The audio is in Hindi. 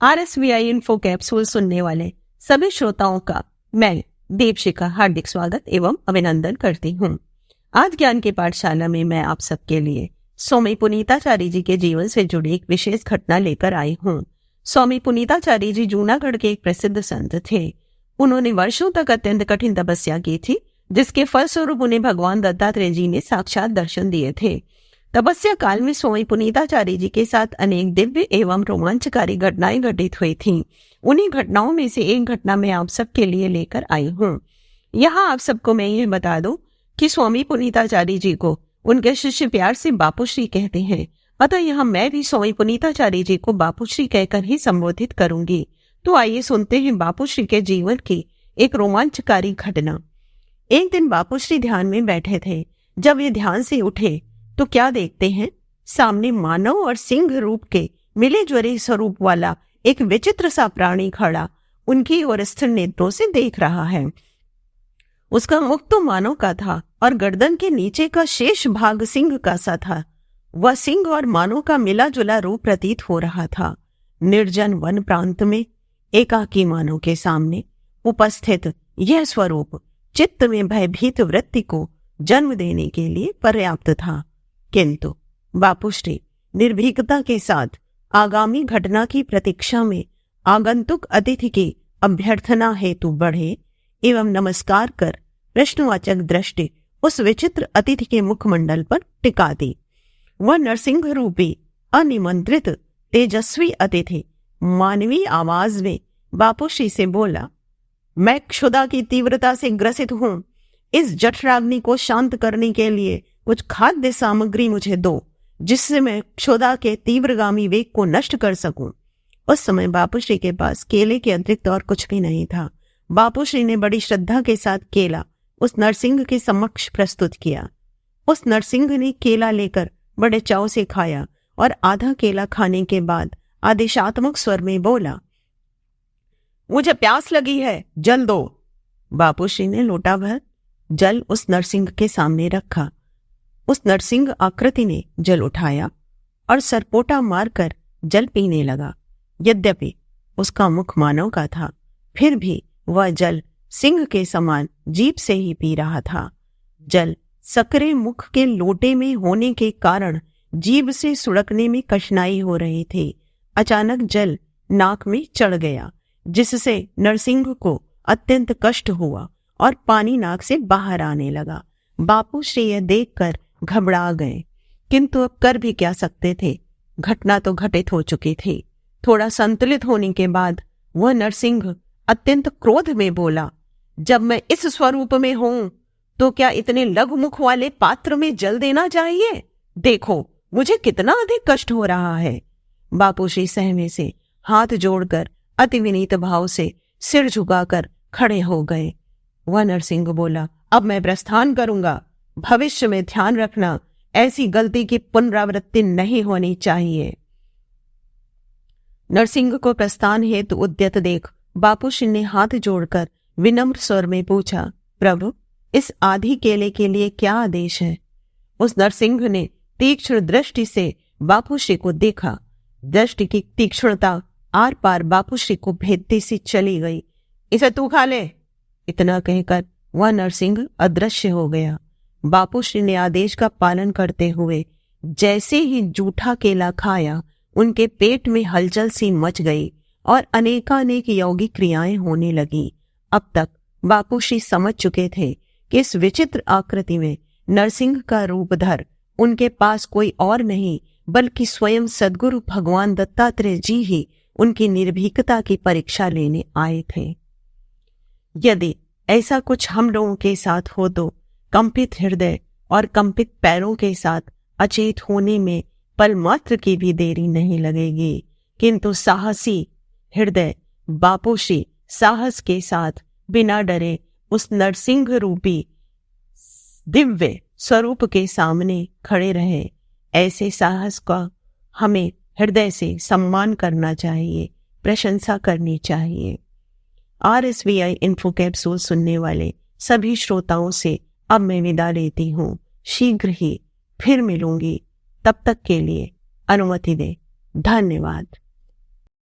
RSVI इन्फो कैप्सूल सुनने वाले सभी श्रोताओं का मैं दीपशिखा हार्दिक स्वागत एवं अभिनंदन करती हूँ। आज ज्ञान की पाठशाला में मैं आप सबके लिए स्वामी पुनीताचार्य जी के जीवन से जुड़ी एक विशेष घटना लेकर आई हूँ। स्वामी पुनीताचार्य जी जूनागढ़ के एक प्रसिद्ध संत थे। उन्होंने वर्षों तक अत्यंत कठिन तपस्या की थी, जिसके फलस्वरूप उन्हें भगवान दत्तात्रेय जी ने साक्षात दर्शन दिए थे। तपस्या काल में स्वामी पुनीताचार्य जी के साथ अनेक दिव्य एवं रोमांचकारी घटनाएं घटित हुई थीं। उन्हीं घटनाओं में से एक घटना मैं आप सबके लिए लेकर आई हूँ। यहाँ आप सबको मैं ये बता दूं कि स्वामी पुनीताचार्य जी को उनके शिष्य प्यार से बापूश्री कहते हैं, अतः यहाँ मैं भी स्वामी पुनीताचार्य जी को बापूश्री कहकर ही संबोधित करूंगी। तो आइए सुनते हैं बापूश्री के जीवन की एक रोमांचकारी घटना। एक दिन बापूश्री ध्यान में बैठे थे। जब वे ध्यान से उठे तो क्या देखते हैं, सामने मानव और सिंह रूप के मिले जुले स्वरूप वाला एक विचित्र सा प्राणी खड़ा उनकी ओर स्थिर नेत्रों से देख रहा है। उसका मुख तो मानव का था और गर्दन के नीचे का शेष भाग सिंह का सा था। वह सिंह और मानव का मिला जुला रूप प्रतीत हो रहा था। निर्जन वन प्रांत में एकाकी मानव के सामने उपस्थित यह स्वरूप चित्त में भयभीत वृत्ति को जन्म देने के लिए पर्याप्त था। किंतु बापूश्री निर्भीकता के साथ आगामी घटना की प्रतीक्षा में आगंतुक अतिथि की अभ्यर्थना हेतु बढ़े एवं नमस्कार कर प्रश्नवाचक दृष्टि उस विचित्र अतिथि के मुखमंडल पर टिका दी। वह नरसिंह रूपी अनिमंत्रित तेजस्वी अतिथि मानवीय आवाज में बापूश्री से बोला, मैं क्षुधा की तीव्रता से ग्रसित हूं। इस जठराग्नि को शांत करने के लिए कुछ खाद्य सामग्री मुझे दो, जिससे मैं क्षुधा के तीव्रगामी वेग को नष्ट कर सकूं। उस समय बापूश्री के पास केले के अतिरिक्त और कुछ भी नहीं था। बापूश्री ने बड़ी श्रद्धा के साथ केला उस नरसिंह के समक्ष प्रस्तुत किया। उस नरसिंह ने केला लेकर बड़े चाव से खाया और आधा केला खाने के बाद आदेशात्मक स्वर में बोला, मुझे प्यास लगी है, जल दो। बापूश्री ने लोटा भर जल उस नरसिंह के सामने रखा। उस नरसिंह आकृति ने जल उठाया और सरपोटा मारकर जल पीने लगा। यद्यपि उसका मुख मानव का था, फिर भी वह जल सिंह के समान जीभ से ही पी रहा था। जल सकरे मुख के लोटे में होने के कारण जीभ से सुड़कने में कठिनाई हो रही थी। अचानक जल नाक में चढ़ गया, जिससे नरसिंह को अत्यंत कष्ट हुआ और पानी नाक से बाहर आने लगा। बापूश्री यह देखकर घबरा गए, किंतु अब कर भी क्या सकते थे। घटना तो घटित हो चुकी थी। थोड़ा संतुलित होने के बाद वह नरसिंह अत्यंत क्रोध में बोला, जब मैं इस स्वरूप में हूं तो क्या इतने लघु मुख वाले पात्र में जल देना चाहिए? देखो मुझे कितना अधिक कष्ट हो रहा है। बापूश्री सहमे से हाथ जोड़कर अति विनीत भाव से सिर झुकाकर खड़े हो गए। वह नरसिंह बोला, अब मैं प्रस्थान करूंगा। भविष्य में ध्यान रखना, ऐसी गलती की पुनरावृत्ति नहीं होनी चाहिए। नरसिंह को प्रस्थान हेतु उद्यत देख बापूश्री ने हाथ जोड़कर विनम्र स्वर में पूछा, प्रभु इस आधी केले के लिए क्या आदेश है? उस नरसिंह ने तीक्ष्ण दृष्टि से बापूश्री को देखा। दृष्टि की तीक्ष्णता आर पार बापूश्री को भेदती सी चली गई। इसे तू खा ले। इतना कहकर वह नरसिंह अदृश्य हो गया। बापूश्री ने आदेश का पालन करते हुए जैसे ही जूठा केला खाया, उनके पेट में हलचल सी मच गई और अनेकानेक यौगिक क्रियाएं होने लगी। अब तक बापूश्री समझ चुके थे कि इस विचित्र आकृति में नरसिंह का रूपधर उनके पास कोई और नहीं बल्कि स्वयं सद्गुरु भगवान दत्तात्रेय जी ही उनकी निर्भीकता की परीक्षा लेने आए थे। यदि ऐसा कुछ हम लोगों के साथ हो तो कंपित हृदय और कंपित पैरों के साथ अचेत होने में पल मात्र की भी देरी नहीं लगेगी। किंतु साहसी हृदय बापूश्री साहस के साथ बिना डरे उस नरसिंह रूपी दिव्य स्वरूप के सामने खड़े रहे। ऐसे साहस का हमें हृदय से सम्मान करना चाहिए, प्रशंसा करनी चाहिए। RSVI इन्फो कैप्सूल सुनने वाले सभी श्रोताओं से अब मैं विदा लेती हूँ। शीघ्र ही फिर मिलूंगी। तब तक के लिए अनुमति दें। धन्यवाद।